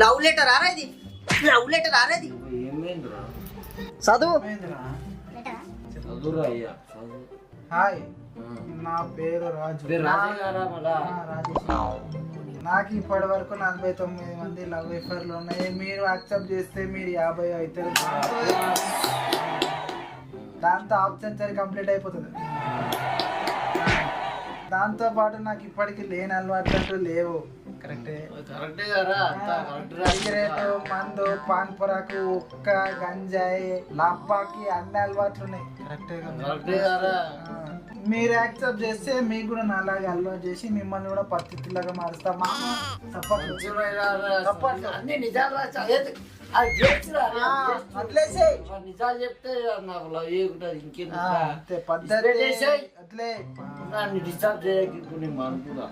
Love letter ఆరా ఇది, love letter ఆరా ఇది. ఏమైందిరా? చదువు. చదువురా అయ్యా, చదువు. హాయ్, నా పేరు రాజు. రాజేష్. నాకు ఇప్పటి వరకు 49 మంది లవ్ ఎఫర్లు ఉన్నాయి. మీరు యాక్సెప్ట్ చేస్తే మీరు 50 అవుతారు. దాంతో హాఫ్ సెంచరీ కంప్లీట్ అయిపోతుంది. దాంతో పాటు నాకు ఇప్పటికి లేని అలవాట్లు అంటూ లేవు. కరెక్టే సిగరెట్, మందు, పాన్ పొరాకు, ఉక్క, గంజాయి, లబ్బాకి అన్ని అలవాట్లు ఉన్నాయి. కరెక్టే. మీరు యాక్సెప్ట్ చేస్తే మీకు కూడా నాలాగా అలవాటు చేసి మిమ్మల్ని కూడా పరిస్థితులాగా మారుస్తా. అన్ని నిజాలు నిజాలు చెప్తే నాకు లవ్ చేయకుంటుంది. ఇంకేంటే పద్ధతి నన్ను డిస్టర్బ్ చేయకు. ఇప్పుడు నేను అనుకున్నా